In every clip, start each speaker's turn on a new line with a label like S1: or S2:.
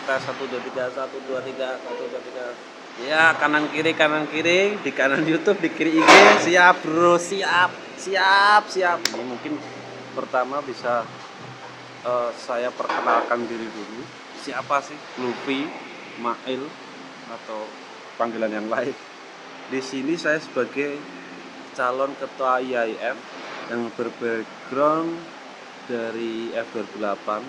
S1: tes 1 2 3 1 2 3 1 2 3. Ya, kanan kiri di kanan YouTube, di kiri IG. Siap bro, siap. Ini mungkin pertama bisa saya perkenalkan diri dulu. Siapa sih Luffy, Mail, atau panggilan yang lain. Di sini saya sebagai calon ketua IAIF yang berbackground dari F2008.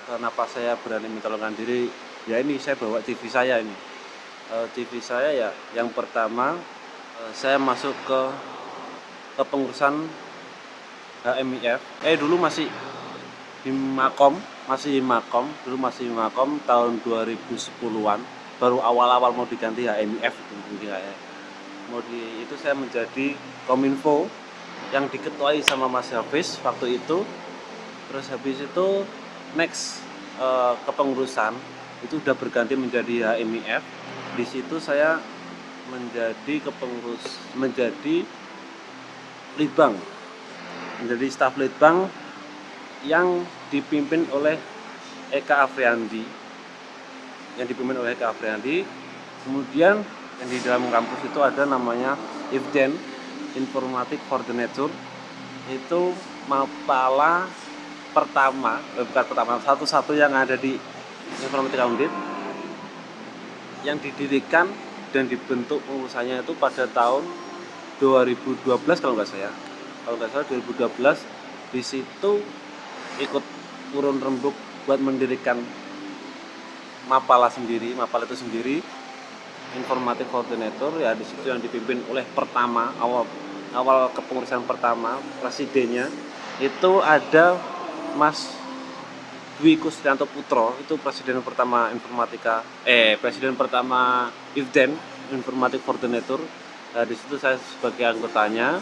S1: Kenapa saya berani mencalonkan diri? Ya ini saya bawa CV saya ini. CV saya ya yang pertama saya masuk ke kepengurusan HMIF. Dulu masih Himakom tahun 2010-an, baru awal-awal mau diganti HMIF itu saya menjadi Kominfo yang diketuai sama Mas Hafiz waktu itu. Terus habis itu next kepengurusan itu udah berganti menjadi HMIF. Di situ saya menjadi litbang, menjadi staf litbang yang dipimpin oleh Eka Afriandi. Kemudian yang di dalam kampus itu ada namanya IFDEN, Informatik Coordinator. Itu mapala pertama, satu-satu yang ada di Informatika Undip, yang didirikan dan dibentuk pengurusannya itu pada tahun 2012 kalau nggak salah 2012. Di situ ikut urun rembuk buat mendirikan mapala itu sendiri, Informatik Coordinator. Ya di situ yang dipimpin oleh awal kepengurusan pertama, presidennya itu ada Mas Dwi Kusrianto Putro. Itu presiden pertama IFDEN, Informatik Coordinator. Nah, di situ saya sebagai anggotanya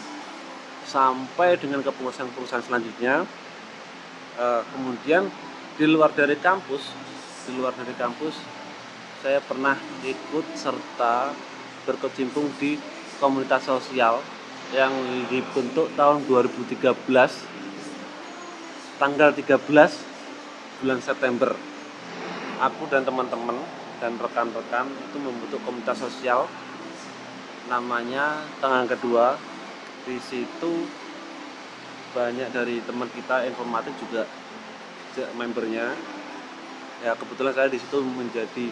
S1: sampai dengan kepengurusan selanjutnya. Kemudian di luar dari kampus saya pernah ikut serta berkecimpung di komunitas sosial yang dibentuk tahun 2013, tanggal 13 bulan September. Aku dan teman-teman dan rekan-rekan itu membentuk komunitas sosial namanya Tangan Kedua. Di situ banyak dari teman kita informatik juga membernya. Ya kebetulan saya di situ menjadi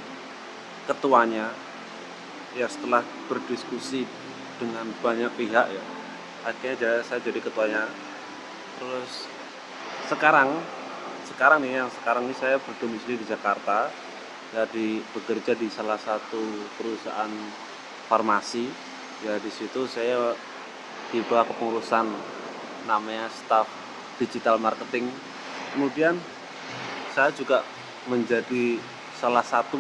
S1: ketuanya. Ya setelah berdiskusi dengan banyak pihak ya, akhirnya saya jadi ketuanya. Terus sekarang ini saya berdomisili di Jakarta. Jadi bekerja di salah satu perusahaan farmasi. Ya di situ saya di bawah kepengurusan namanya staf digital marketing. Kemudian saya juga menjadi salah satu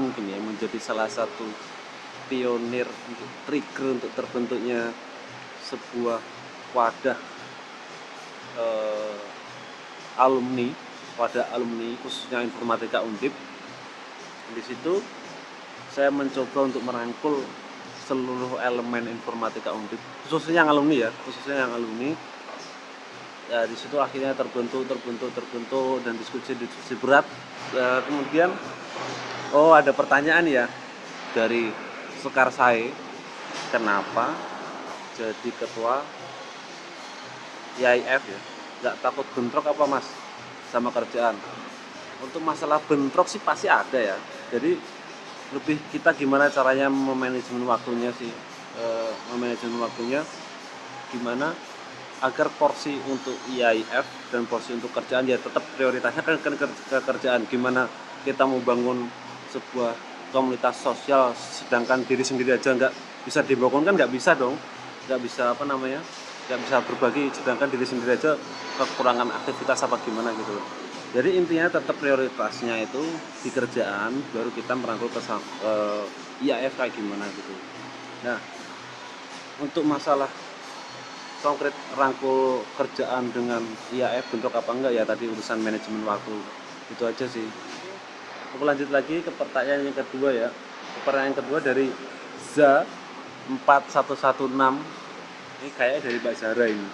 S1: pionir untuk trigger untuk terbentuknya sebuah wadah alumni khususnya Informatika Undip. Di situ saya mencoba untuk merangkul seluruh elemen Informatika Undip, khususnya yang alumni. Ya di situ akhirnya terbentuk dan diskusi berat. Kemudian ada pertanyaan ya dari Sekar Sae, kenapa jadi ketua IAIF ya? Nggak takut bentrok apa mas sama kerjaan? Untuk masalah bentrok sih pasti ada ya. Jadi lebih kita gimana caranya memanajemen waktunya gimana agar porsi untuk IAIF dan porsi untuk kerjaan ya tetap prioritasnya kan ke kerjaan. Gimana kita mau bangun sebuah komunitas sosial sedangkan diri sendiri aja nggak bisa dibangun, kan nggak bisa berbagi sedangkan diri sendiri aja kekurangan aktivitas apa gimana gitu. Jadi intinya tetap prioritasnya itu di kerjaan, baru kita merangkul ke IAIF kayak gimana gitu. Nah untuk masalah konkret rangkul kerjaan dengan IAIF bentrok apa enggak ya, tadi urusan manajemen waktu itu aja sih. Aku lanjut lagi ke pertanyaan yang kedua ya. Pertanyaan yang kedua dari ZA4116. Ini kayaknya dari Mbak Zara ini.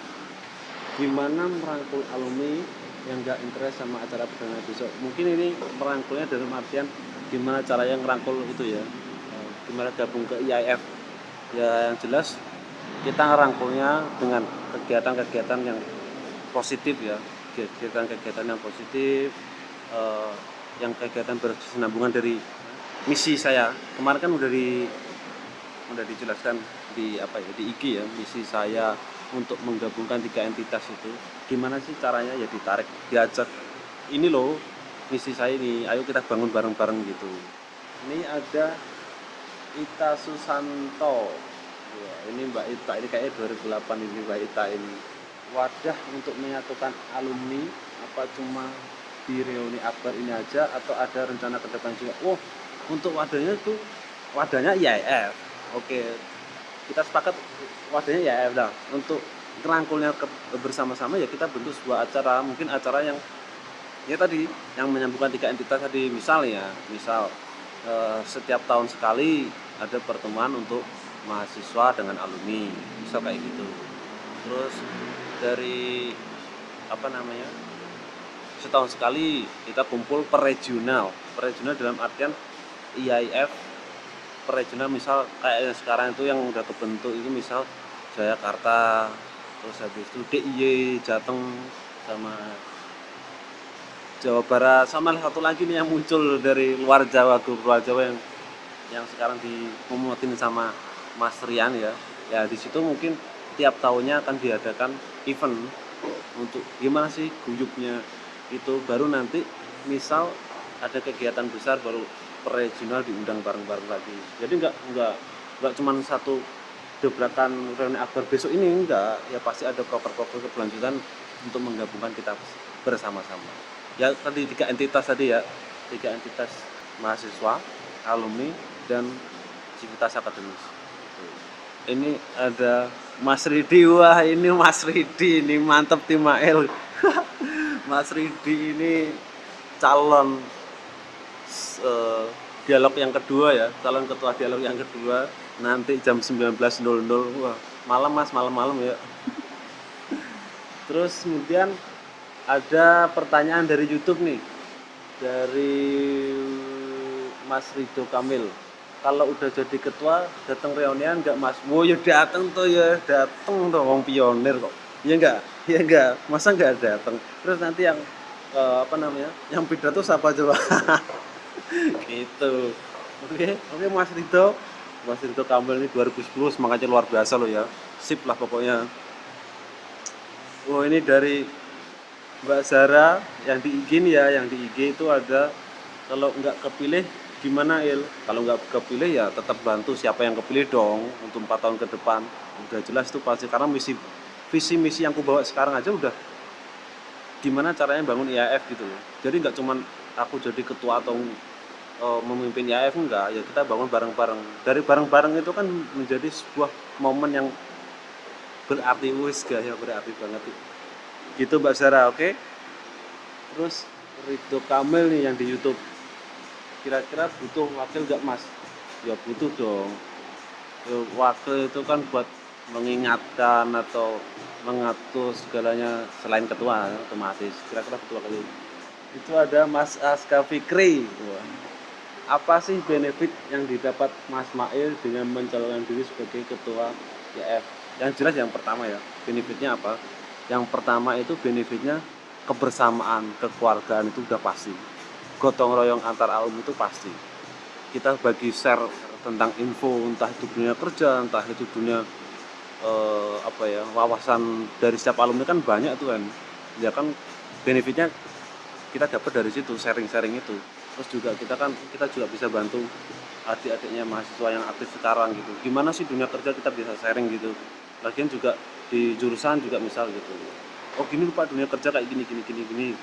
S1: Gimana merangkul alumni yang enggak interest sama acara perdana besok? Mungkin ini merangkulnya dalam artian gimana caranya ngerangkul itu ya, gimana gabung ke IAIF ya. Yang jelas kita ngerangkulnya dengan kegiatan-kegiatan yang positif ya, kegiatan-kegiatan yang positif, eh, yang kegiatan berkesinambungan dari misi saya. Kemarin kan udah dijelaskan di apa ya, di IG ya, misi saya untuk menggabungkan 3 entitas itu. Gimana sih caranya ya, ditarik, diajak, ini loh misi saya ini, ayo kita bangun bareng-bareng gitu. Ini ada Ita Susanto. Wah, ini Mbak Ita ini kayaknya 2008 ini Mbak Ita ini. Wadah untuk menyatukan alumni apa cuma di reuni akbar ini aja atau ada rencana ke depan juga? Oh, untuk wadahnya itu wadahnya IAIF. Oke, kita sepakat wadahnya IAIF dah. Untuk ngerangkulnya bersama-sama ya kita bentuk sebuah acara, mungkin acara yang ya tadi yang menyambungkan 3 entitas tadi. Misal setiap tahun sekali ada pertemuan untuk mahasiswa dengan alumni, misal kayak gitu. Terus dari apa namanya, setahun sekali kita kumpul per regional dalam artian IAIF per regional, misal kayak sekarang itu yang udah kebentuk itu misal Jakarta, terus habis itu DIY Jateng sama Jawa Barat, sama satu lagi nih yang muncul dari luar Jawa, grup luar Jawa yang sekarang dimuatin sama Mas Rian ya. Ya di situ mungkin tiap tahunnya akan diadakan event untuk gimana sih guyupnya itu, baru nanti misal ada kegiatan besar baru per regional diundang bareng-bareng lagi. Jadi nggak cuma satu dobrakan reuni akbar besok ini, enggak ya, pasti ada proker-proker keberlanjutan untuk menggabungkan kita bersama-sama ya. Tadi 3 entitas tadi ya, 3 entitas mahasiswa, alumni, dan civitas akademis. Ini ada Mas Ridi. Wah, ini Mas Ridi ini mantep Timael. Mas Ridi ini calon dialog yang kedua ya, calon ketua dialog yang kedua nanti jam 19.00. Wah, malam Mas, malam-malam ya. Terus kemudian ada pertanyaan dari YouTube nih, dari Mas Rido Kamil. Kalau udah jadi ketua datang reunian nggak Mas? Wo ya datang tuh ya, datang tuh, wong pionir kok. Iya enggak? Iya enggak? Masa nggak datang? Terus nanti yang apa namanya? Yang pidato siapa coba? Gitu. Oke Mas Rido. Mas Rido Kamil ini 2010 semangatnya luar biasa loh ya. Sip lah pokoknya. Oh, ini dari Mbak Zara yang di IG nih ya, yang di IG itu ada, kalau nggak kepilih gimana Il? Kalau nggak kepilih ya tetap bantu siapa yang kepilih dong untuk 4 tahun ke depan. Udah jelas tuh pasti, karena visi misi yang aku bawa sekarang aja udah gimana caranya bangun IAIF gitu loh. Jadi nggak cuman aku jadi ketua atau memimpin IAIF, enggak ya, kita bangun bareng-bareng. Dari bareng-bareng itu kan menjadi sebuah momen yang berarti, wis gak ya, berarti banget gitu Mbak Zara. Oke. Terus Ridho Kamil nih yang di YouTube, kira-kira butuh wakil gak Mas? Ya butuh dong ya, wakil itu kan buat mengingatkan atau mengatur segalanya selain ketua otomatis, kira-kira butuh wakil. Itu ada Mas Aska Fikri. Wah, apa sih benefit yang didapat Mas Mail dengan mencalonkan diri sebagai ketua IAIF? Yang jelas yang pertama ya, benefitnya apa? Yang pertama itu benefitnya kebersamaan, kekeluargaan itu udah pasti. Gotong royong antar alumni itu pasti. Kita bagi share tentang info, entah itu dunia kerja, entah itu dunia apa ya, wawasan dari setiap alumni kan banyak tuh kan. Ya kan benefitnya kita dapat dari situ, sharing-sharing itu. Terus juga kita juga bisa bantu adik-adiknya mahasiswa yang aktif sekarang gitu. Gimana sih dunia kerja, kita bisa sharing gitu. Lagian juga di jurusan juga misal gitu. Oh gini lupa dunia kerja kayak gini.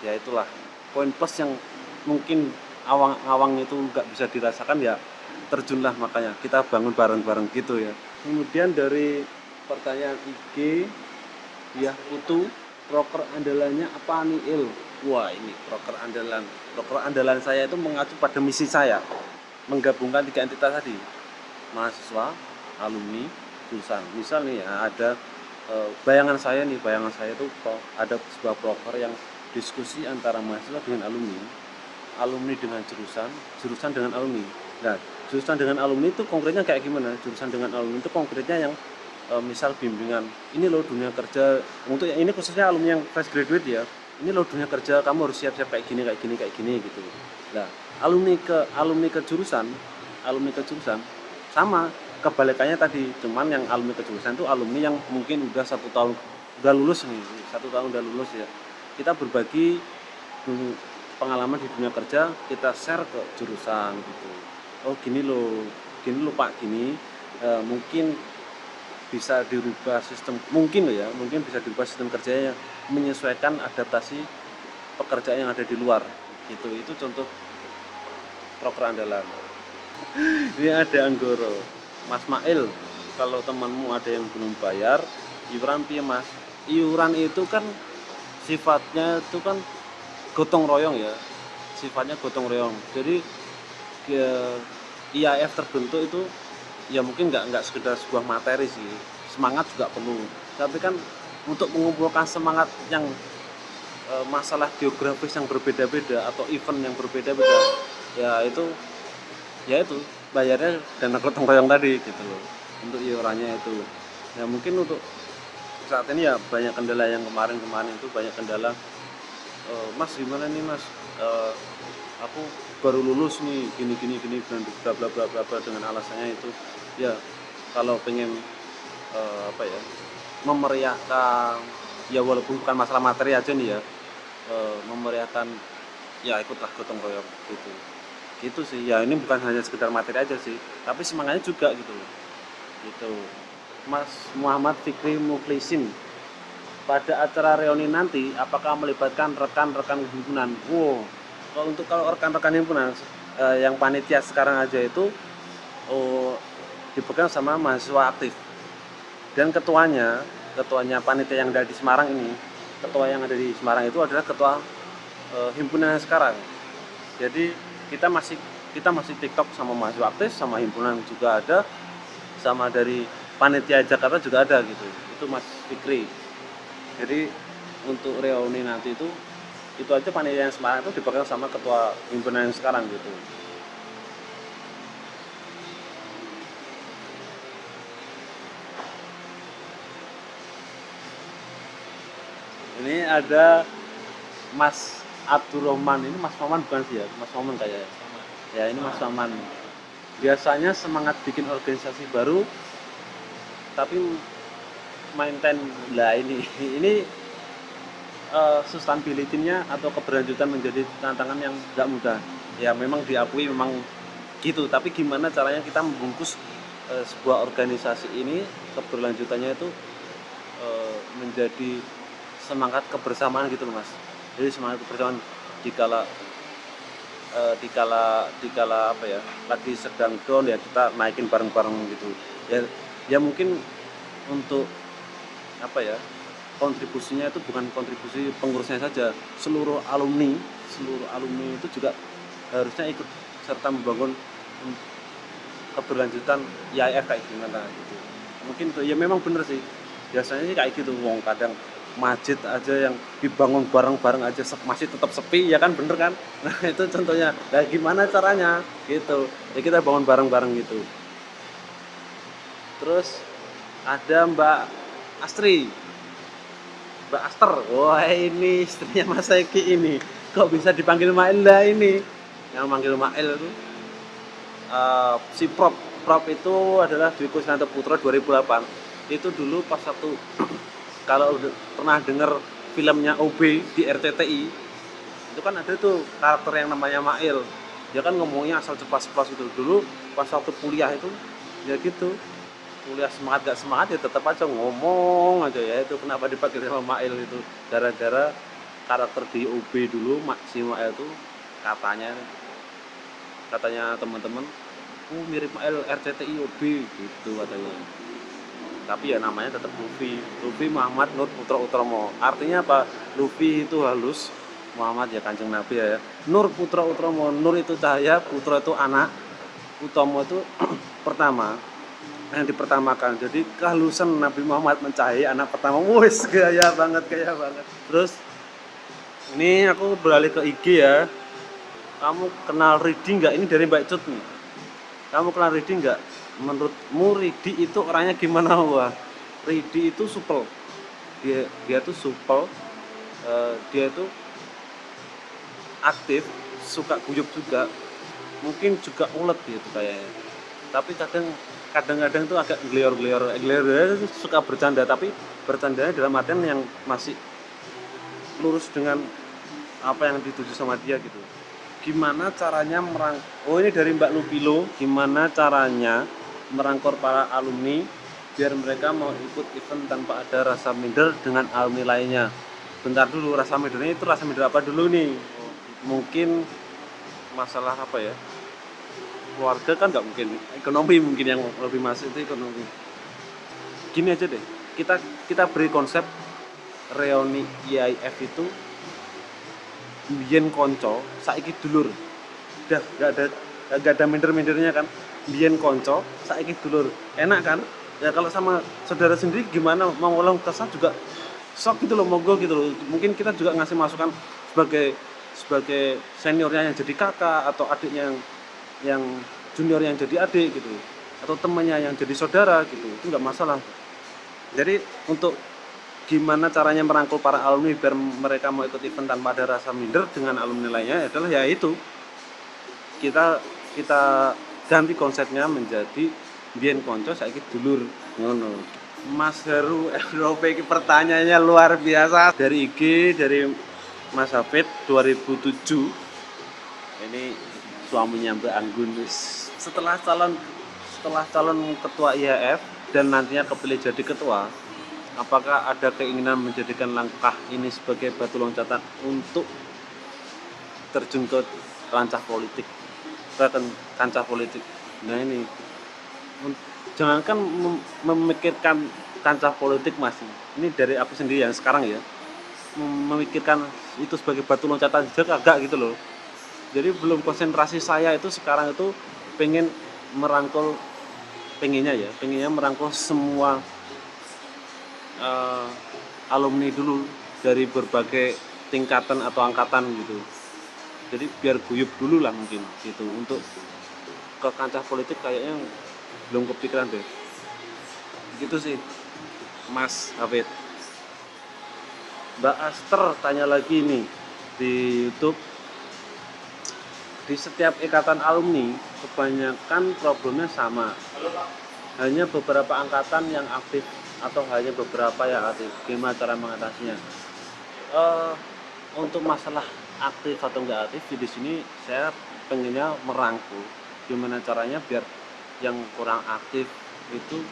S1: Ya itulah poin plus yang mungkin awang-awang itu nggak bisa dirasakan ya, terjunlah, makanya kita bangun bareng-bareng gitu ya. Kemudian dari pertanyaan IG, ya Putu, proker andalannya apa nih Il? Wah, ini proker andalan saya itu mengacu pada misi saya, menggabungkan 3 entitas tadi, mahasiswa, alumni, jurusan. Misal nih ya, ada bayangan saya itu ada sebuah proker yang diskusi antara mahasiswa dengan alumni alumni dengan jurusan, jurusan dengan alumni. Nah, jurusan dengan alumni itu konkretnya kayak gimana? Jurusan dengan alumni itu konkretnya yang misal bimbingan, ini loh dunia kerja, untuk yang ini khususnya alumni yang fresh graduate ya, ini loh dunia kerja, kamu harus siap-siap kayak gini, kayak gini, kayak gini gitu. Nah, alumni ke jurusan sama kebalikannya tadi, cuman yang alumni ke jurusan itu alumni yang mungkin udah 1 tahun udah lulus nih, 1 tahun udah lulus ya. Kita berbagi pengalaman di dunia kerja, kita share ke jurusan gitu. Oh gini loh Pak, gini mungkin bisa dirubah sistem, mungkin loh ya, mungkin bisa dirubah sistem kerjanya menyesuaikan adaptasi pekerjaan yang ada di luar gitu. Itu contoh proker andalan. Ini ada Anggoro, Mas Mail, kalau temanmu ada yang belum bayar iuran piye Mas? Iuran itu kan sifatnya itu kan gotong royong ya, sifatnya gotong royong. Jadi IAF terbentuk itu ya mungkin nggak sekedar sebuah materi sih, semangat juga perlu, tapi kan untuk mengumpulkan semangat yang masalah geografis yang berbeda-beda atau event yang berbeda-beda, ya itu bayarnya dana gotong royong tadi gitu loh, untuk iurannya itu. Ya mungkin untuk saat ini ya banyak kendala, yang kemarin itu banyak kendala. Mas gimana nih Mas, aku baru lulus nih gini dan bla bla bla bla bla, dengan alasannya itu ya kalau pengen memeriahkan ya, walaupun bukan masalah materi aja nih ya, memeriahkan ya ikutlah gotong royong gitu sih ya. Ini bukan hanya sekedar materi aja sih, tapi semangatnya juga gitu loh gitu. Mas Muhammad Fikri Muklisin, pada acara reuni nanti apakah melibatkan rekan-rekan himpunan? Kalau rekan-rekan himpunan yang panitia sekarang aja itu dipegang sama mahasiswa aktif, dan ketuanya panitia yang ada di Semarang ini, ketua yang ada di Semarang itu adalah ketua himpunan sekarang. Jadi kita masih TikTok sama mahasiswa aktif, sama himpunan juga ada, sama dari panitia Jakarta juga ada gitu. Itu Mas Fikri. Jadi untuk reuni nanti itu aja panitia yang Semarang itu dipegang sama ketua himpunan yang sekarang gitu. Ini ada Mas Abdurrahman, ini Mas Maman bukan sih ya? Mas Maman kayaknya. Ya ini Mas Maman. Biasanya semangat bikin organisasi baru, tapi maintain lah ini sustainability-nya atau keberlanjutan menjadi tantangan yang tidak mudah. Ya memang diakui memang gitu, tapi gimana caranya kita membungkus sebuah organisasi ini, keberlanjutannya itu menjadi semangat kebersamaan gitu loh Mas. Jadi semangat kebersamaan dikala apa ya, lagi sedang down ya kita naikin bareng-bareng gitu. Ya mungkin untuk apa ya, kontribusinya itu bukan kontribusi pengurusnya saja, seluruh alumni itu juga harusnya ikut serta membangun keberlanjutan IAF kayak gimana gitu. Mungkin ya memang bener sih, biasanya sih kayak gitu, wong kadang masjid aja yang dibangun bareng-bareng aja masih tetap sepi ya kan, bener kan? Nah itu contohnya. Nah gimana caranya gitu ya, kita bangun bareng-bareng gitu. Terus ada Mbak Aster, wah ini istrinya Mas Eki ini, kok bisa dipanggil Mail lah ini, yang manggil Mail itu si Prop itu adalah Dwi Kusnanto Putra 2008. Itu dulu pas satu kalau udah pernah dengar filmnya OB di RCTI, itu kan ada tuh karakter yang namanya Mail, dia kan ngomongnya asal ceplas-ceplas itu. Dulu pas waktu kuliah itu ya gitu, kuliah semangat gak semangat ya tetap aja ngomong aja ya. Itu kenapa dipanggil sama Mail itu, gara-gara karakter di OB dulu si Mail itu katanya teman-teman mirip Mail RCTI OB gitu katanya. Tapi ya namanya tetap Luffy Muhammad Nur Putra Utomo. Artinya apa? Luffy itu halus, Muhammad ya kanjeng Nabi ya. Nur Putra Utomo, Nur itu cahaya, Putra itu anak, Utomo itu pertama, yang dipertamakan. Jadi kehalusan Nabi Muhammad mencahayai anak pertama. Wes gaya banget. Terus ini aku beralih ke IG ya. kamu kenal Ridi nggak? Ini dari Mbak Cut nih. Kamu kenal Ridi nggak? Menurutmu Ridi itu orangnya gimana? Wah, Ridi itu supel. Dia tuh supel. Dia tuh aktif, suka guyup juga. Mungkin juga ulet gitu kayaknya. Tapi kadang-kadang tuh agak gelior-gelior itu suka bercanda, tapi bercandanya dalam artian yang masih lurus dengan apa yang dituju sama dia gitu. Gimana caranya ini dari Mbak Lupilo, gimana caranya merangkul para alumni biar mereka mau ikut event tanpa ada rasa minder dengan alumni lainnya. Bentar dulu, rasa mindernya itu rasa minder apa dulu nih? Mungkin masalah apa ya? Keluarga kan nggak mungkin, ekonomi mungkin yang lebih masuk itu ekonomi. Gini aja deh, kita beri konsep reuni IAIF itu biyen konco, saiki dulur. Udah enggak ada minder-mindernya kan. Biyen konco, saiki dulur. Enak kan? Ya kalau sama saudara sendiri gimana mau ngolong kesah juga sok gitu loh, monggo gitu loh. Mungkin kita juga ngasih masukan sebagai seniornya yang jadi kakak atau adiknya yang junior yang jadi adik gitu, atau temannya yang jadi saudara gitu, itu nggak masalah. Jadi untuk gimana caranya merangkul para alumni biar mereka mau ikut event tanpa ada rasa minder dengan alumni lainnya adalah ya itu, kita ganti konsepnya menjadi biyen konco saiki dulur ngono. Mas Heru Eropa ini pertanyaannya luar biasa, dari IG dari Mas Hafid 2007. Ini suaminya Mbak Anggun. Setelah calon ketua IHF dan nantinya kepilih jadi ketua, apakah ada keinginan menjadikan langkah ini sebagai batu loncatan untuk terjun ke kancah politik? Nah ini, jangankan memikirkan kancah politik Mas. Ini dari aku sendiri yang sekarang ya, memikirkan itu sebagai batu loncatan juga agak gitu loh. Jadi belum konsentrasi saya itu sekarang itu pengennya merangkul semua alumni dulu dari berbagai tingkatan atau angkatan gitu. Jadi biar guyup dulu lah mungkin gitu. Untuk ke kancah politik kayaknya belum kepikiran deh. Gitu sih Mas Hafid. Mbak Aster tanya lagi nih di YouTube. Di setiap ikatan alumni kebanyakan problemnya sama, hanya beberapa angkatan yang aktif atau hanya beberapa yang aktif. Gimana cara mengatasinya? Untuk masalah aktif atau enggak aktif, di sini saya pengennya merangkul gimana caranya biar yang kurang aktif itu,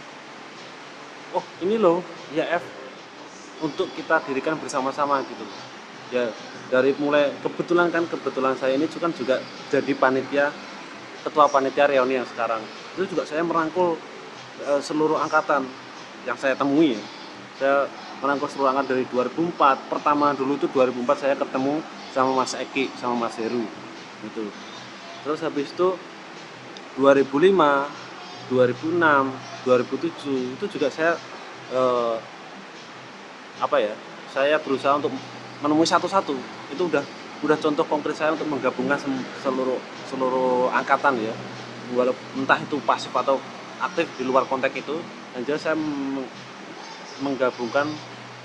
S1: oh ini loh IAF untuk kita dirikan bersama-sama gitu ya. Dari mulai kebetulan saya ini juga jadi ketua panitia reuni yang sekarang itu juga saya merangkul seluruh angkatan yang saya temui ya. Saya merangkul seluruh angkatan dari 2004. Pertama dulu itu 2004 saya ketemu sama Mas Eki sama Mas Heru gitu. Terus habis itu 2005, 2006, 2007 itu juga saya saya berusaha untuk menemui satu-satu. Itu udah contoh konkret saya untuk menggabungkan seluruh angkatan ya, walaupun entah itu pasif atau aktif di luar konteks itu. Dan jadi saya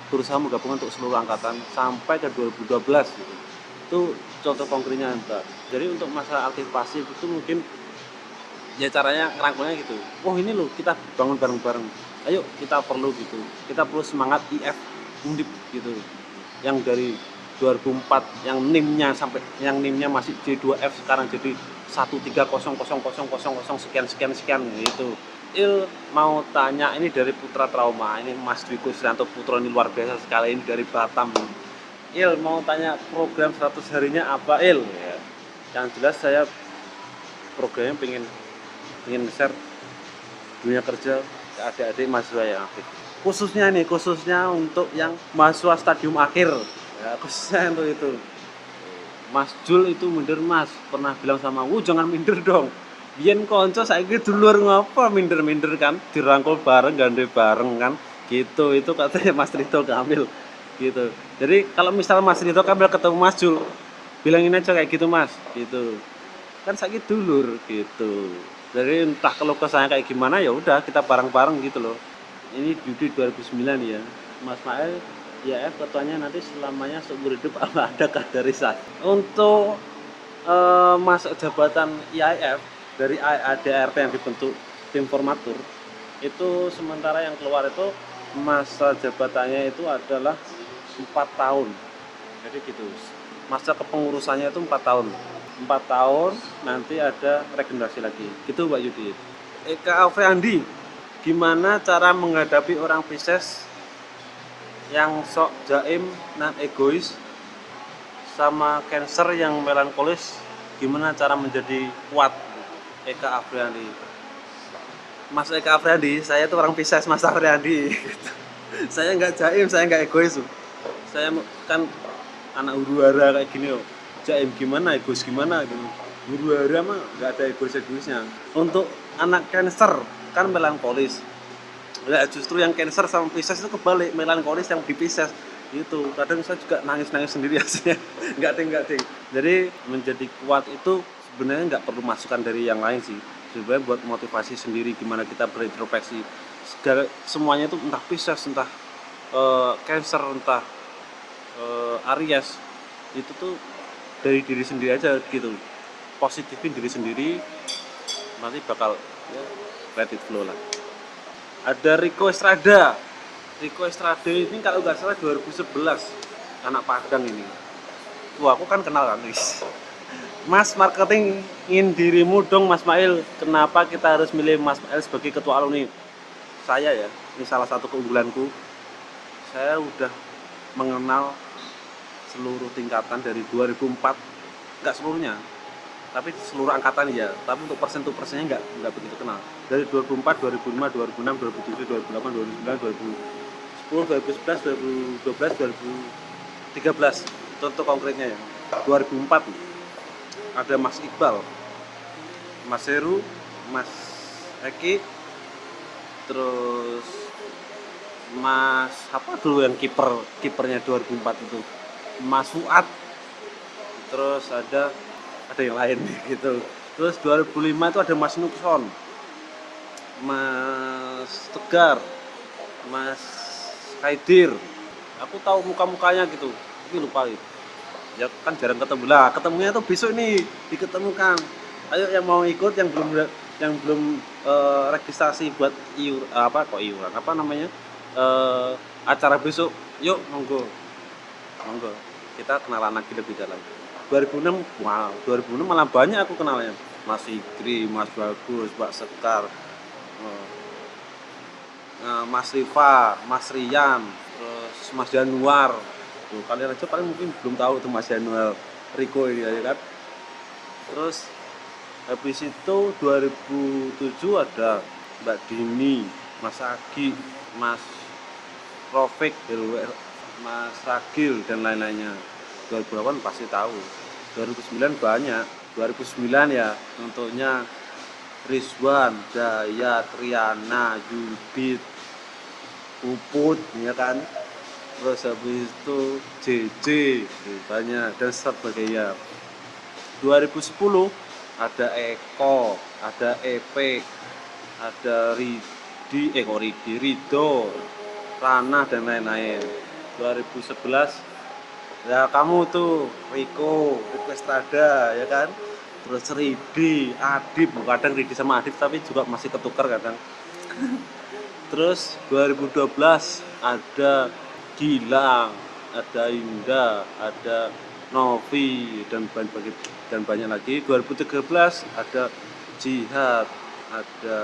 S1: berusaha menggabungkan untuk seluruh angkatan sampai ke 2012 gitu. Itu contoh konkretnya Mbak. Jadi untuk masalah aktif pasif itu mungkin ya caranya ngerangkulnya gitu. Oh ini loh kita bangun bareng-bareng. Ayo kita perlu semangat IF Undip gitu. Yang dari 2004 yang NIM-nya masih J2F sekarang jadi 1300000 sekian gitu. Mau tanya ini dari Putra Trauma, ini Mas Dwiko Srianto Putro, ini luar biasa sekali, ini dari Batam. Mau tanya program 100 harinya apa ya. Yang jelas saya programnya pengen share dunia kerja ke adik-adik mahasiswa yang aktif. Khususnya untuk yang mahasiswa stadium akhir ya, khususnya untuk itu. Mas Jul itu minder Mas, pernah bilang sama jangan minder dong, biyen konco saiki dulur ngapa minder kan, dirangkul bareng gandhe bareng kan gitu. Itu katanya Mas Rito Kamil gitu. Jadi kalau misal Mas Rito Kamil ketemu Mas Jul, bilangin aja kayak gitu mas gitu, kan sakit dulur gitu. Jadi entah kalau kesannya kayak gimana ya udah kita bareng-bareng gitu loh. Ini Juni 2009 ya Mas Mael IAF ketuanya nanti selamanya seumur hidup apa ada kaderisasi untuk masa jabatan IAF dari ADRT yang dibentuk tim formatur itu sementara yang keluar itu masa jabatannya itu adalah 4 tahun. Jadi gitu, masa kepengurusannya itu 4 tahun, nanti ada regenerasi lagi gitu Mbak Yudi. Eka Afriandi, gimana cara menghadapi orang Pisces yang sok jaim dan egois sama Cancer yang melankolis, gimana cara menjadi kuat? Eka Afriandi. Mas Eka Afriandi, saya tuh orang Pisces Mas Afriandi. Saya nggak jaim, saya nggak egois. Saya kan anak huru-hara kayak gini loh. Jaim gimana, egois gimana gitu. Huru-hara mah nggak ada egois-egoisnya. Untuk anak Cancer kan melankolis. Ya justru yang Cancer sama Pisces itu kebalik, melankolis yang di Pisces gitu. Kadang saya juga nangis-nangis sendiri aslinya. Enggak ding. Jadi menjadi kuat itu sebenarnya nggak perlu masukan dari yang lain sih. Sebenarnya buat motivasi sendiri gimana kita berintrospeksi. Segala semuanya itu entah Pisces, entah Cancer, entah Aries, itu tuh dari diri sendiri aja gitu. Positifin diri sendiri, nanti bakal ya let it flow lah. Ada Rico Estrada. Rico Estrada ini kalau nggak salah 2011, anak Padang ini. Wah, aku kan kenal kan, guys. Mas marketingin dirimu dong Mas Mail. Kenapa kita harus milih Mas Mail sebagai ketua alumni? Saya ya, ini salah satu keunggulanku. Saya udah mengenal seluruh tingkatan dari 2004, nggak seluruhnya, tapi seluruh angkatan ya, tapi untuk persen to persennya nggak begitu kenal. Dari 2004, 2005, 2006, 2007, 2008, 2009, 2010, 2011, 2012, 2013. Contoh konkretnya ya, 2004 ada Mas Iqbal, Mas Heru, Mas Eki, terus Mas apa dulu yang kipernya 2004 itu, Mas Fuad, terus ada yang lain gitu. Terus 2005 itu ada Mas Nukson, Mas Tegar, Mas Kaidir. Aku tahu muka-mukanya gitu, tapi lupa gitu. Ya kan jarang ketemu lah. Ketemunya tuh besok nih diketemukan. Ayo yang mau ikut, yang belum registrasi buat iuran apa namanya acara besok, yuk monggo kita kenalan lagi lebih dalam. 2006, wow, 2006 malah banyak aku kenalnya. Mas Igri, Mas Bagus, Mbak Sekar, Mas Rifa, Mas Rian, terus Mas Januar. Tuh, kalian aja paling mungkin belum tahu tuh Mas Januar, Riko ini ya kan. Terus habis itu 2007 ada Mbak Dini, Mas Agi, Mas Rofik, Mas Ragil dan lain-lainnya. 2008 pasti tahu. 2009 banyak. 2009 ya contohnya Rizwan, Daya, Triana, Yudit, Puput ya kan. Terus habis itu JJ banyak dan sebagainya. 2010 ada Eko, ada EP, ada Rido, Rana dan lain-lain. 2011 ya kamu tuh Riko Estrada ya kan. Terus Ridi, Adib, kadang Ridi sama Adib tapi juga masih ketukar kadang. Terus 2012 ada Gilang, ada Indah, ada Novi dan banyak lagi. 2013 ada Jihad, ada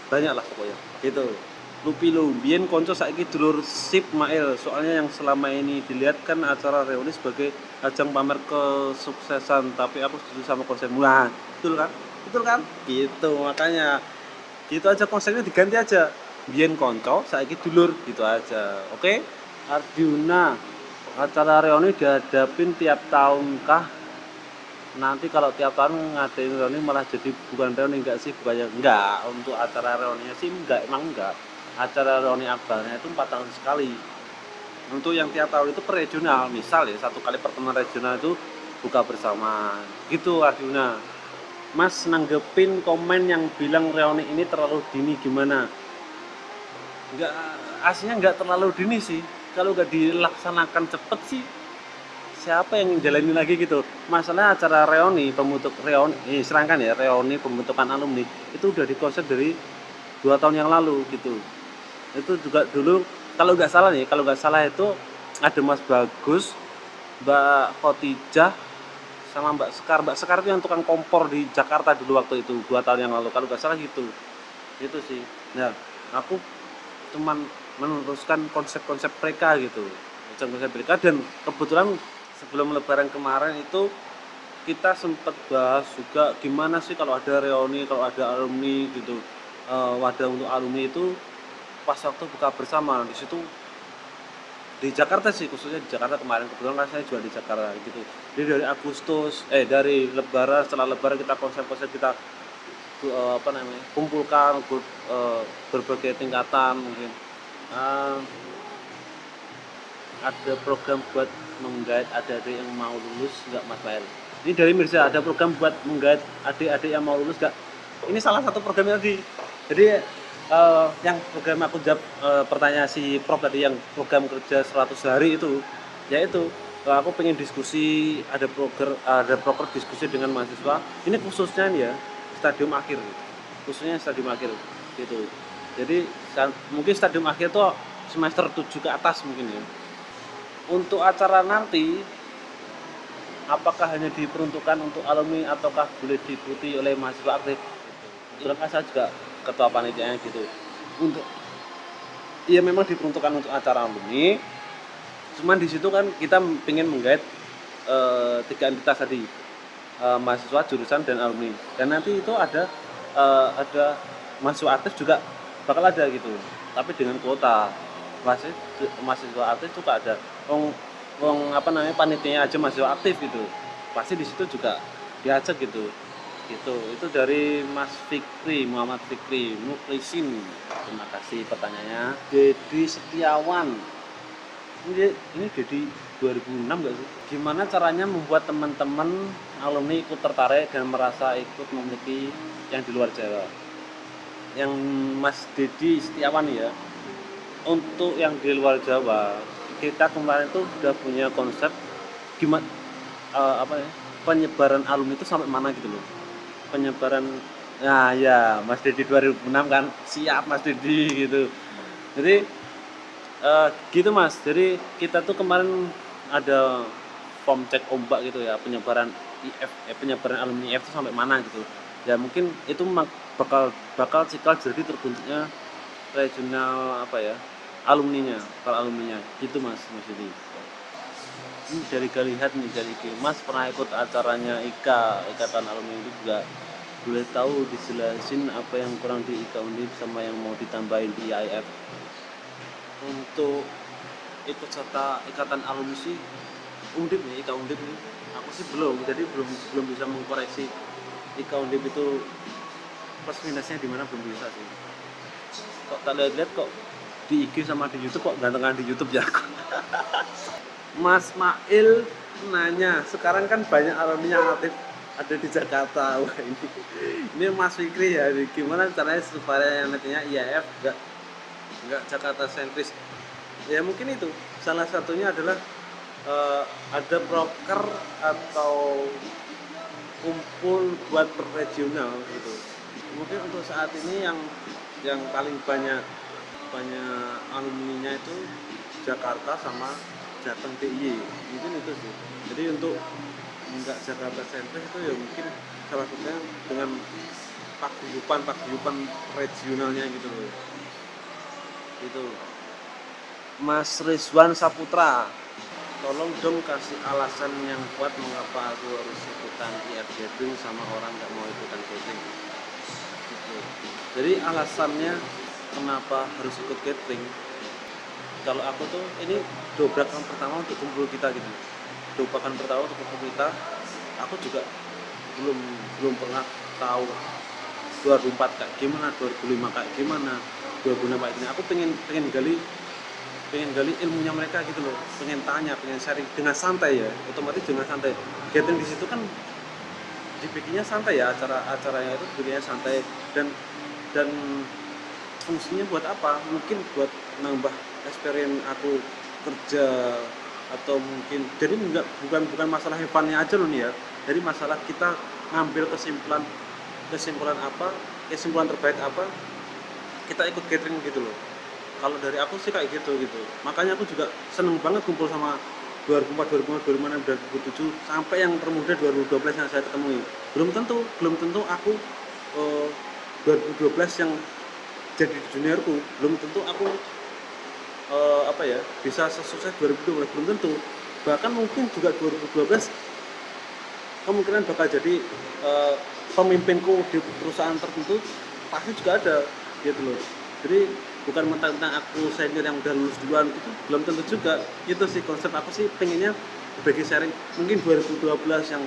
S1: banyak lah pokoknya gitu. Lupi lu, biyen konco saiki dulur sip Mail, soalnya yang selama ini dilihat kan acara reuni sebagai ajang pamer kesuksesan, tapi aku setuju sama konsepmu. Nah, betul kan? Gitu, makanya gitu aja konsepnya diganti aja. Biyen konco, saiki dulur, gitu aja. Oke? Arjuna, acara reuni dihadapin tiap tahun kah? Nanti kalau tiap tahun ngadain reuni malah jadi bukan reuni enggak sih? Bukannya enggak, untuk acara reuninya sih emang enggak. Acara reuni akbarnya itu 4 tahun sekali. Untuk yang tiap tahun itu per regional, misal ya satu kali pertemuan regional itu buka bersama gitu Arjuna. Mas nanggepin komen yang bilang reuni ini terlalu dini gimana? Nggak, aslinya nggak terlalu dini sih. Kalau nggak dilaksanakan cepet sih, siapa yang jalanin lagi gitu. Masalah acara reuni, pembentuk reuni, serangkan ya, reuni pembentukan alumni itu udah dikonsep dari 2 tahun yang lalu gitu. Itu juga dulu kalau nggak salah itu ada Mas Bagus, Mbak Khotijah, sama Mbak Sekar itu yang tukang kompor di Jakarta dulu waktu itu 2 tahun yang lalu kalau nggak salah gitu. Itu sih. Nah, aku cuman meneruskan konsep-konsep mereka gitu. Konsep-konsep mereka, dan kebetulan sebelum lebaran kemarin itu kita sempat bahas juga gimana sih kalau ada reuni, kalau ada alumni gitu. Wadah untuk alumni itu pas waktu buka bersama di situ di Jakarta sih, khususnya di Jakarta kemarin kebetulan kan saya juga di Jakarta gitu. Jadi dari dari lebaran, setelah lebaran kita konsep-konsep kita kumpulkan berbagai tingkatan mungkin. Eh, ada program buat menggait adik-adik yang mau lulus nggak Mas Fael? Ini dari Mirza, ada program buat menggait adik-adik yang mau lulus nggak? Ini salah satu programnya tadi. Jadi yang program aku jawab pertanyaan si Prof tadi, yang program kerja 100 hari itu, yaitu aku pengen diskusi, ada proker diskusi dengan mahasiswa. Ini khususnya nih ya stadium akhir, khususnya stadium akhir gitu. Jadi mungkin stadium akhir itu semester 7 ke atas mungkin ya. Untuk acara nanti, apakah hanya diperuntukkan untuk alumni ataukah boleh diikuti oleh mahasiswa aktif? Kebetulan kan saya juga ketua panitianya gitu. Untuk iya memang diperuntukkan untuk acara alumni. Cuman di situ kan kita pengen menggait 3 entitas tadi, mahasiswa, jurusan, dan alumni. Dan nanti itu ada mahasiswa aktif juga bakal ada gitu. Tapi dengan kuota. Mahasiswa aktif juga ada. Panitianya aja mahasiswa aktif gitu, pasti di situ juga diajak gitu. Itu dari Mas Fikri, Muhammad Fikri Muklisin. Terima kasih pertanyaannya. Dedi Setiawan, ini Dedi 2006 nggak sih? Gimana caranya membuat teman-teman alumni ikut tertarik dan merasa ikut memiliki yang di luar Jawa? Yang Mas Dedi Setiawan ya, untuk yang di luar Jawa, kita kemarin tuh sudah punya konsep gimana penyebaran alumni itu sampai mana gitu loh. Penyebaran, nah ya Mas Dedi 2006 kan, siap Mas Dedi gitu. Jadi gitu Mas. Jadi kita tuh kemarin ada form cek ombak gitu ya, penyebaran penyebaran alumni IF itu sampai mana gitu. Ya mungkin itu bakal cikal jadi terbentuknya regional alumninya gitu Mas Dedi. Ini dari lihat nih, dari Mas pernah ikut acaranya Ikatan Alumni itu juga, boleh tahu dijelasin apa yang kurang di IKA Undip sama yang mau ditambahin di IAIF? Untuk ikut serta Ikatan Alumni sih Undip nih, IKA Undip nih aku sih jadi belum bisa mengkoreksi IKA Undip itu plus minusnya di mana, belum bisa sih. Kok tak lihat kok di IG sama di YouTube kok gantengan di YouTube ya aku. Mas Mail nanya, sekarang kan banyak alumni yang aktif ada di Jakarta. Wah, ini Mas Fikri ya, gimana caranya supaya yang nantinya IAF nggak Jakarta sentris? Ya mungkin itu salah satunya adalah ada proker atau kumpul buat regional gitu. Mungkin untuk saat ini yang paling banyak alumninya itu Jakarta sama Jateng DIY, mungkin itu sih. Jadi untuk enggak Jakarta sentris itu ya mungkin salah satunya dengan paguyuban regionalnya gitu loh. Itu Mas Rizwan Saputra, tolong dong kasih alasan yang kuat mengapa aku harus ikutan IF gathering sama orang nggak mau ikutan gathering gitu. Jadi alasannya kenapa harus ikut gathering, kalau aku tuh ini dobrakan pertama untuk kumpul kita gitu. Dobrakan pertama untuk kumpul kita, aku juga belum pernah tahu 2004 kayak gimana, 2005 kayak gimana, 2006 kayak gini. Aku pengen gali pengen gali ilmunya mereka gitu loh, pengen tanya, pengen sharing dengan santai ya, otomatis dengan santai. Gathering di situ kan dibikinnya santai ya, acaranya itu dibikinnya santai, dan fungsinya buat apa? Mungkin buat nambah experience aku kerja, atau mungkin jadi bukan masalah hevannya aja loh nih ya, jadi masalah kita ngambil kesimpulan apa, kesimpulan terbaik apa, kita ikut gathering gitu loh. Kalau dari aku sih kayak gitu. Makanya aku juga seneng banget kumpul sama 2004, 2005, 2006, 2007 sampai yang termuda 2012 yang saya temui. Belum tentu aku 2012 yang jadi juniorku, belum tentu aku bisa sesukses 2012, belum tentu. Bahkan mungkin juga 2012 kemungkinan bakal jadi pemimpinku di perusahaan tertentu, pasti juga ada gitu loh. Jadi bukan mentang-mentang aku senior yang udah lulus duluan, itu belum tentu juga. Itu sih konsep aku sih, pengennya bagi sharing mungkin 2012 yang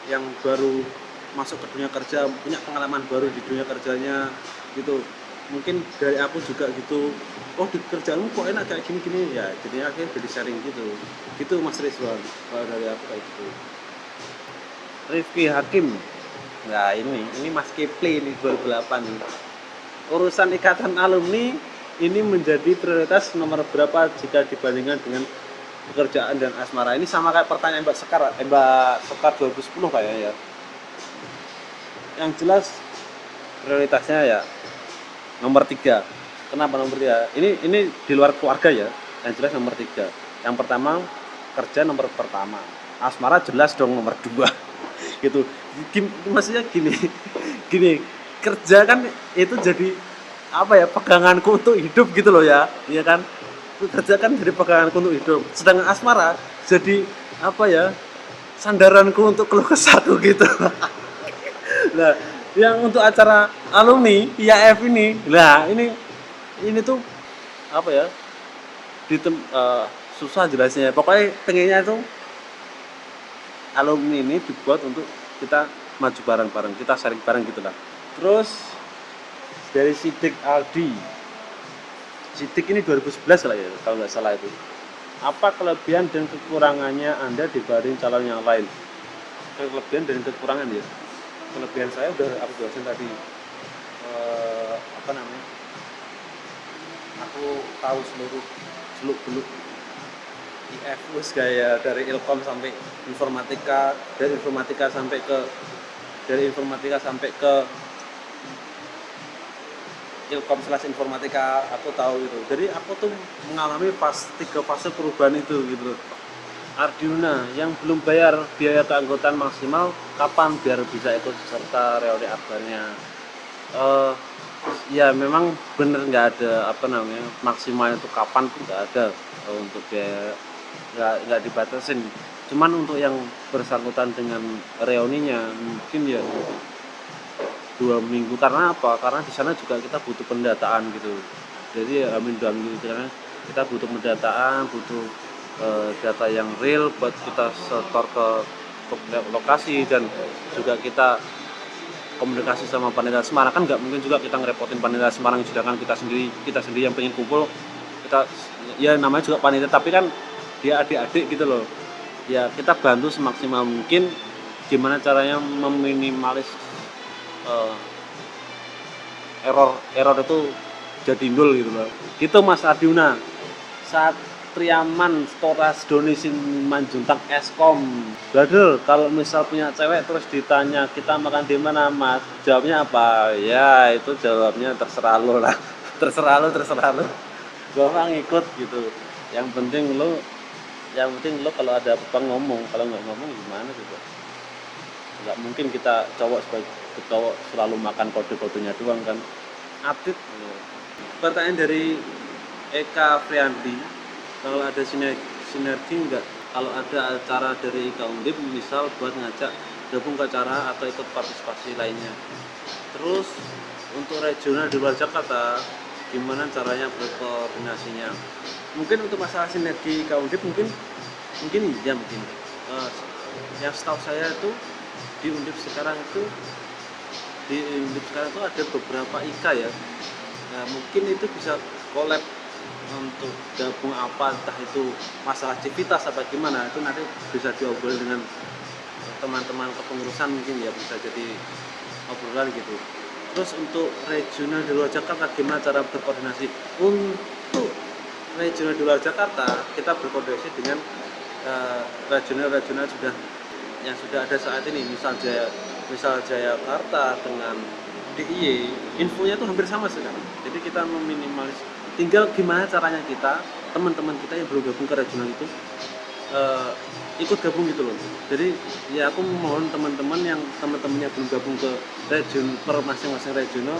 S1: yang baru masuk ke dunia kerja, punya pengalaman baru di dunia kerjanya gitu. Mungkin dari aku juga gitu, oh di kerjaanmu kok enak kayak gini-gini ya, jadinya akhirnya jadi sharing gitu Mas Rizwan. Kalau dari aku kayak gitu. Rifki Hakim, nah ini Mas Kipli ini 2008 nih. Urusan ikatan alumni ini menjadi prioritas nomor berapa jika dibandingkan dengan pekerjaan dan asmara? Ini sama kayak pertanyaan Mbak Sekar 2010 kayaknya ya. Yang jelas prioritasnya ya nomor 3. Kenapa nomor 3? Ini di luar keluarga ya. Yang jelas nomor 3. Yang pertama kerja nomor pertama. Asmara jelas dong nomor 2. Gitu. Maksudnya gini, kerja kan itu jadi peganganku untuk hidup gitu loh ya. Iya kan? Kerja kan jadi peganganku untuk hidup. Sedangkan asmara jadi sandaranku untuk keluh kesahku gitu. Nah, yang untuk acara alumni IAF ini, ini tuh susah jelasnya. Pokoknya pengennya itu alumni ini dibuat untuk kita maju bareng-bareng, kita sharing bareng gitulah. Terus dari Sidik Aldi, Sidik ini 2011 lah ya kalau nggak salah itu. Apa kelebihan dan kekurangannya Anda dibanding calon yang lain? Kelebihan dan kekurangan ya. Kelebihan saya udah aku jelasin tadi. Aku tahu seluk-beluk IF kayak dari Ilkom sampai informatika, dari informatika sampai ke Ilkom /informatika, aku tahu itu. Jadi aku tuh mengalami 3 fase perubahan itu gitu. Ardiuna yang belum bayar biaya keanggotaan maksimal, kapan biar bisa ikut serta reuni akbarnya? Ya memang bener nggak ada maksimal itu kapan pun nggak ada untuk biaya, nggak dibatasin. Cuman untuk yang bersangkutan dengan reuninya mungkin ya 2 minggu. Karena apa? Karena di sana juga kita butuh pendataan gitu. Jadi amin 2 minggu karena kita butuh pendataan, butuh data yang real buat kita setor ke lokasi, dan juga kita komunikasi sama panitia Semarang. Kan nggak mungkin juga kita ngerepotin panitia Semarang, sedangkan kita sendiri yang pengen kumpul. Kita ya namanya juga panitia, tapi kan dia adik-adik gitu loh ya, kita bantu semaksimal mungkin gimana caranya meminimalis error itu jadi nol gitu loh. Gitu Mas Ardiuna. Satriaman Storas Doni Manjuntang Eskom. Brother, kalau misal punya cewek terus ditanya kita makan di mana Mas, jawabnya apa? Ya itu jawabnya terserah lo lah. terserah lo gua mah ngikut gitu. Yang penting lo kalau ada apa ngomong, kalau nggak ngomong gimana gitu. Nggak mungkin kita cowok sebagai cowok selalu makan kode-kodenya doang kan. Atit. Pertanyaan dari Eka Friandi, kalau ada sinergi enggak kalau ada acara dari IKA Undip misal buat ngajak gabung ke acara atau ikut partisipasi lainnya. Terus untuk regional di luar Jakarta gimana caranya berkoordinasinya? Mungkin untuk masalah sinergi IKA Undip mungkin yang setahu saya itu di Undip sekarang itu ada beberapa IKA ya. Nah, mungkin itu bisa collab untuk gabung apa, entah itu masalah aktivitas apa gimana, itu nanti bisa diobrol dengan teman-teman kepengurusan, mungkin ya bisa jadi obrolan gitu. Terus untuk regional di luar Jakarta gimana cara berkoordinasi? Untuk regional di luar Jakarta kita berkoordinasi dengan regional-regional yang sudah ada saat ini, misal Jakarta dengan DIY, infonya tuh hampir sama sekarang. Jadi kita meminimalis, tinggal gimana caranya kita, teman-teman kita yang belum gabung ke regional itu ikut gabung gitu loh. Jadi ya aku mohon teman-temannya belum gabung ke region per masing-masing regional,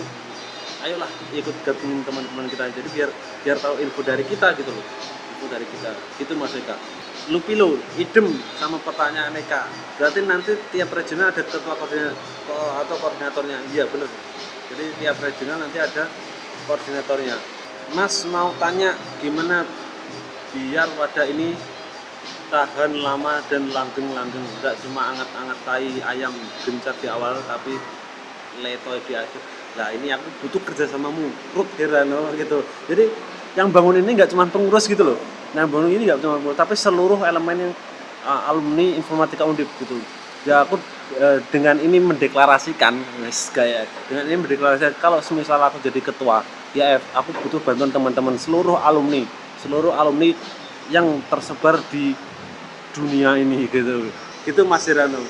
S1: ayolah ikut gabungin teman-teman kita. Jadi biar tahu info dari kita gitu loh, info dari kita gitu Mas Eka. Lupilo idem sama pertanyaan Eka, berarti nanti tiap regional ada ketua atau koordinatornya. Iya benar, jadi tiap regional nanti ada koordinatornya. Mas mau tanya gimana biar wadah ini tahan lama dan langgeng, enggak cuma anget-anget tai ayam gencar di awal tapi letoy di akhir. Nah ini aku butuh kerjasamamu, Ruth Herano gitu. Jadi yang bangun ini nggak cuma pengurus gitu loh. Nah bangun ini nggak cuma pengurus, tapi seluruh elemen yang alumni Informatika Undip gitu. Ya aku dengan ini mendeklarasikan, dengan ini mendeklarasikan kalau semisal aku jadi ketua IAF, aku butuh bantuan teman-teman seluruh alumni yang tersebar di dunia ini gitu. Gitu Mas Herano.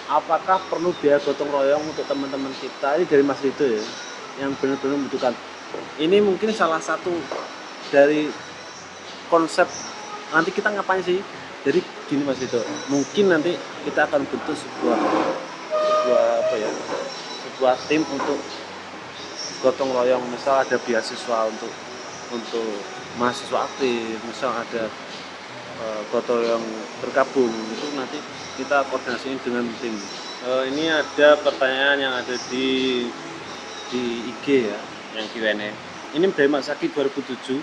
S1: Apakah perlu biaya gotong royong untuk teman-teman kita? Ini dari Mas Rido ya, yang benar-benar membutuhkan. Ini mungkin salah satu dari konsep nanti kita ngapain sih? Jadi gini Mas Rido, mungkin nanti kita akan bentuk sebuah tim untuk gotong royong. Misal ada beasiswa untuk mahasiswa aktif, misal ada gotong yang bergabung, itu nanti kita koordinasiin dengan tim. Ini ada pertanyaan yang ada di IG ya, yang Q&A. Ini dari Mas Saki 2007.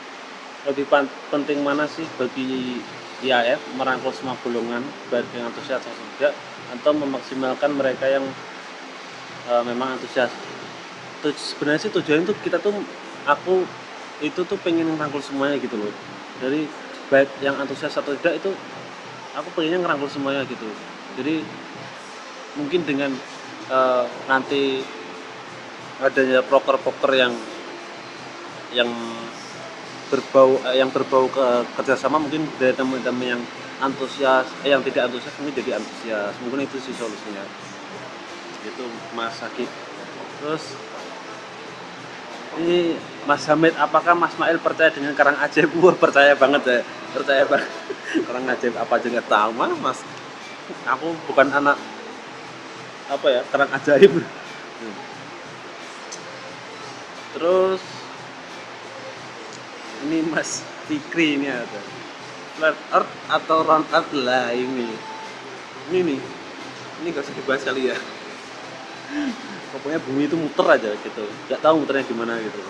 S1: Lebih penting mana sih bagi IAF merangkul semua golongan baik yang antusias atau tidak, atau memaksimalkan mereka yang memang antusias? Sebenarnya sih tujuan itu aku pengen merangkul semuanya gitu loh. Dari baik yang antusias atau tidak, itu aku pengennya ngerangkul semuanya gitu. Jadi mungkin dengan nanti adanya proker-proker yang berbau ke kerjasama, mungkin dari teman-teman yang antusias, yang tidak antusias mungkin jadi antusias, mungkin itu sih solusinya. Itu Mas Saki. Terus ini Mas Hamid, apakah Mas Mail percaya dengan Karang Ajaib? Wah, percaya banget ya, percaya banget. Karang Ajaib apa aja nggak tahu Mas. Aku bukan anak Karang Ajaib. Terus ini Mas Fikri, ini ada flat earth atau round earth lah ini nggak usah dibahas kali ya. Pokoknya bumi itu muter aja gitu, nggak tahu muternya gimana gitu.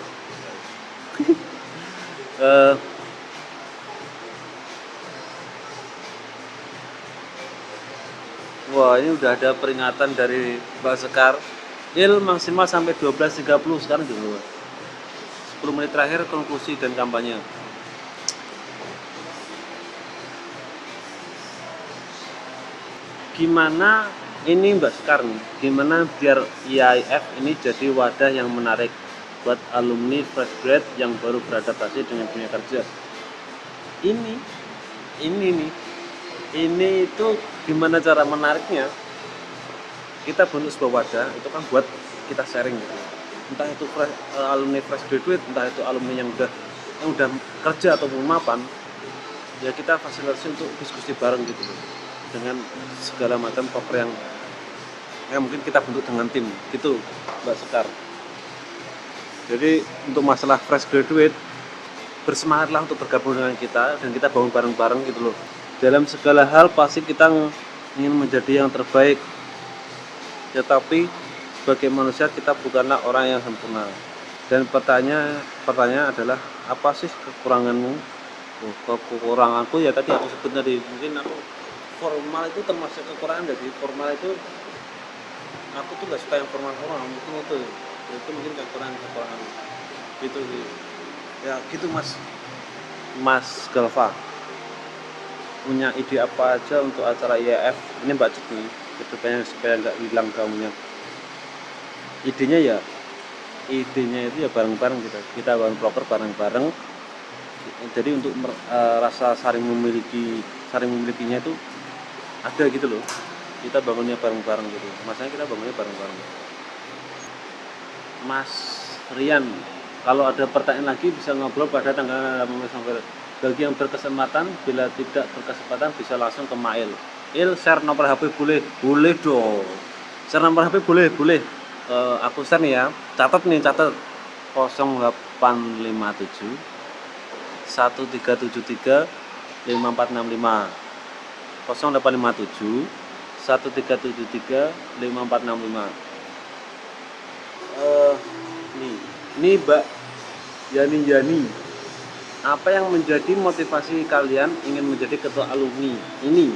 S1: Wah, ini udah ada peringatan dari Mbak Sekar. Il maksimal sampai 12.30 sekarang dulu. 10 menit terakhir konklusi dan kampanye. Gimana ini Mbak Sekar nih, gimana biar IAIF ini jadi wadah yang menarik buat alumni fresh grad yang baru beradaptasi dengan dunia kerja? Ini itu gimana cara menariknya? Kita bentuk sebuah wadah itu kan buat kita sharing gitu. Entah itu alumni fresh graduate, entah itu alumni yang udah kerja ataupun mapan, ya kita fasilitasi untuk diskusi bareng gitu loh, dengan segala macam proker yang mungkin kita bentuk dengan tim gitu Mbak Sekar. Jadi untuk masalah fresh graduate, bersemangatlah untuk bergabung dengan kita dan kita bangun bareng-bareng gitu loh. Dalam segala hal pasti kita ingin menjadi yang terbaik, tetapi sebagai manusia kita bukanlah orang yang sempurna. Dan pertanyaan adalah, apa sih kekuranganmu? Kekuranganku ya tadi aku sebut tadi, mungkin aku formal itu termasuk kekurangan. Jadi formal itu aku tuh gak suka yang formal, mungkin itu mungkin kekurangan gitu sih. Ya gitu Mas Galva, punya ide apa aja untuk acara IAF ini Mbak Cut nih, kedepannya supaya nggak hilang gaungnya. Idenya ya, idenya itu ya bareng-bareng kita bangun proker bareng-bareng. Jadi untuk rasa saling memilikinya itu ada gitu loh, kita bangunnya bareng-bareng gitu, masanya kita bangunnya bareng-bareng. Mas Rian, kalau ada pertanyaan lagi bisa ngobrol pada tanggal 18 November. Bagi yang berkesempatan, bila tidak berkesempatan bisa langsung ke Mail. Share nomor HP boleh? Boleh dong. Share nomor HP boleh, boleh. Aku share nih ya. Catat 0857 1373 5465. 0857 1373 5465. Nih Mbak Yani, apa yang menjadi motivasi kalian ingin menjadi ketua alumni ini,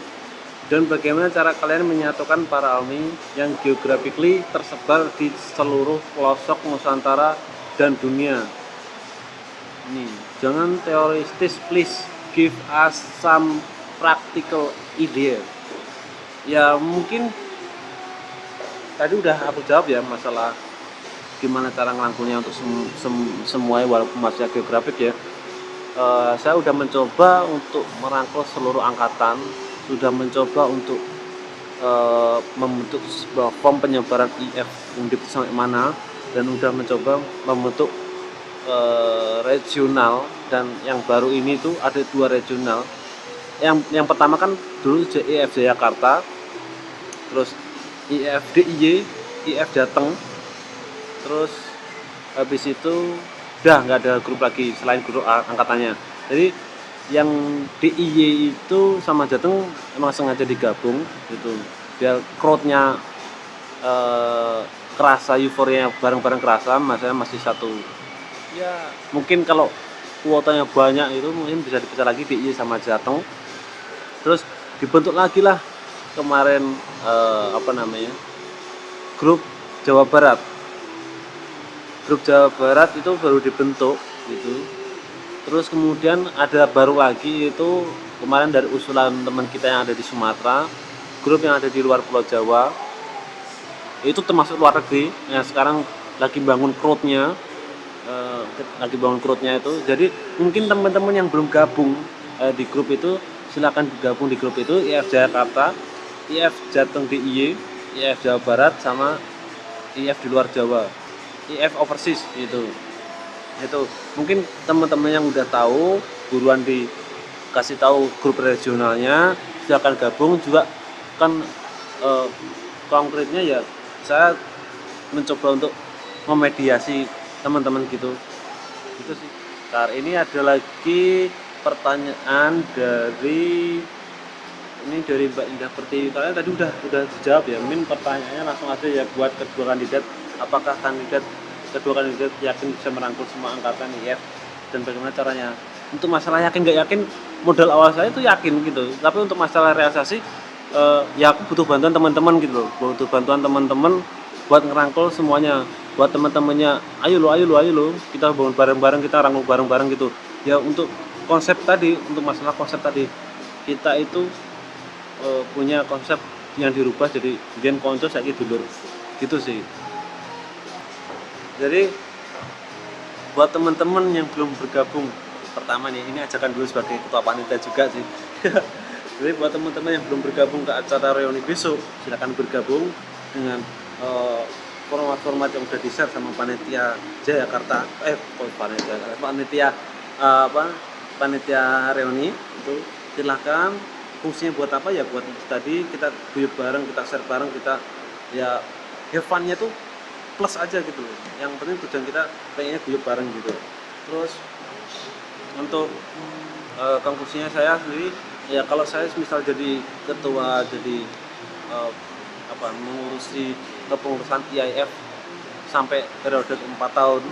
S1: dan bagaimana cara kalian menyatukan para alumni yang geographically tersebar di seluruh pelosok Nusantara dan dunia? Nih, jangan teoristis, please give us some practical idea. Ya mungkin tadi udah aku jawab ya, masalah gimana cara ngelangkulnya untuk semuanya walaupun masih geografik ya. Saya udah mencoba untuk merangkul seluruh angkatan, sudah mencoba untuk membentuk sebuah form penyebaran IF Undip sampai mana, dan udah mencoba membentuk regional, dan yang baru ini tuh ada 2 regional. Yang pertama kan dulu IF Jakarta, terus IF DIY, IF Jateng, terus habis itu udah nggak ada grup lagi selain grup angkatannya. Jadi yang DIY itu sama Jateng emang sengaja digabung gitu, biar crowdnya kerasa, euforia bareng-bareng kerasa. Masanya masih satu ya, mungkin kalau kuotanya banyak itu mungkin bisa dipecah lagi DIY sama Jateng, terus dibentuk lagi lah kemarin grup Jawa Barat. Grup Jawa Barat itu baru dibentuk gitu. Terus kemudian ada baru lagi itu kemarin dari usulan teman kita yang ada di Sumatera, grup yang ada di luar Pulau Jawa, itu termasuk luar negeri yang sekarang lagi bangun crowd-nya, itu. Jadi mungkin teman-teman yang belum gabung di grup itu, silakan gabung di grup itu, IF Jakarta, IF Jateng DIY, IF Jawa Barat, sama IF di luar Jawa, IF overseas gitu. Itu mungkin teman-teman yang udah tahu buruan dikasih tahu grup regionalnya, silakan gabung juga kan. Konkretnya ya saya mencoba untuk memediasi teman-teman gitu sih. Ini ada lagi pertanyaan dari Mbak Indah Pertiwi. Kalian tadi udah dijawab ya, mungkin pertanyaannya langsung aja ya buat kedua kandidat. Apakah kedua kandidat yakin bisa merangkul semua angkatan IF, dan bagaimana caranya? Untuk masalah yakin nggak yakin, modal awal saya itu yakin gitu, tapi untuk masalah realisasi ya aku butuh bantuan teman-teman gitu loh, butuh bantuan teman-teman buat ngerangkul semuanya, buat teman-temannya, ayo lo kita bangun bareng-bareng, kita rangkul bareng-bareng gitu ya. Untuk masalah konsep tadi, kita itu punya konsep yang dirubah jadi gen konco saya dulur gitu sih. Jadi buat teman-teman yang belum bergabung, pertama nih, ini ajakan dulu sebagai ketua panitia juga sih. Jadi buat teman-teman yang belum bergabung ke acara reuni besok, silakan bergabung dengan format-format yang udah di-share sama panitia Jakarta, panitia reuni itu. Silakan, fungsinya buat apa ya, buat tadi kita guyup bareng, kita share bareng, kita ya have fun-nya tuh plus aja gitu. Yang penting tujuan kita pengennya guyup bareng gitu. Terus untuk konklusinya saya sendiri ya, kalau saya misal jadi ketua, jadi mengurusi kepengurusan IAIF sampai periode 4 tahun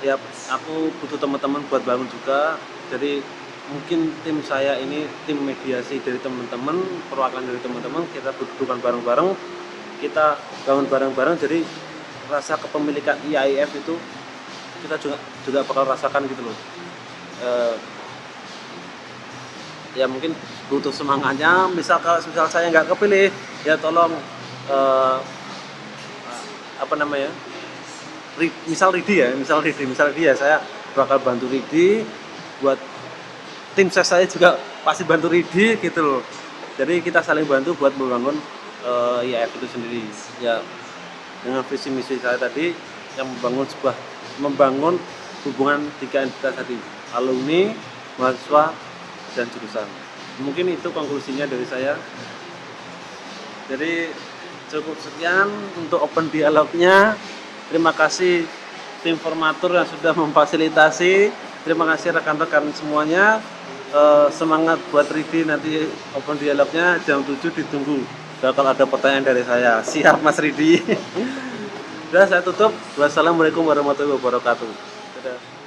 S1: ya, aku butuh teman-teman buat bangun juga. Jadi mungkin tim saya ini tim mediasi dari teman-teman, perwakilan dari teman-teman, kita dudukan bareng-bareng, kita bangun bareng-bareng. Jadi rasa kepemilikan IAIF itu kita juga bakal rasakan gitu loh. Eh, ya mungkin butuh semangatnya, misal saya nggak kepilih, ya tolong eh, apa namanya, misal Ridi ya, saya bakal bantu Ridi buat tim saya juga pasti bantu Ridi gitu loh. Jadi kita saling bantu buat membangun IAF itu sendiri ya, dengan visi misi saya tadi yang membangun hubungan 3 entitas tadi, alumni, mahasiswa, dan jurusan. Mungkin itu konklusinya dari saya. Jadi cukup sekian untuk open dialognya. Terima kasih tim formatur yang sudah memfasilitasi. Terima kasih rekan-rekan semuanya. Semangat buat Ridi nanti open dialognya jam 7 ditunggu. Bakal ada pertanyaan dari saya. Siap Mas Ridi. Sudah saya tutup. Wassalamualaikum warahmatullahi wabarakatuh. Dadah.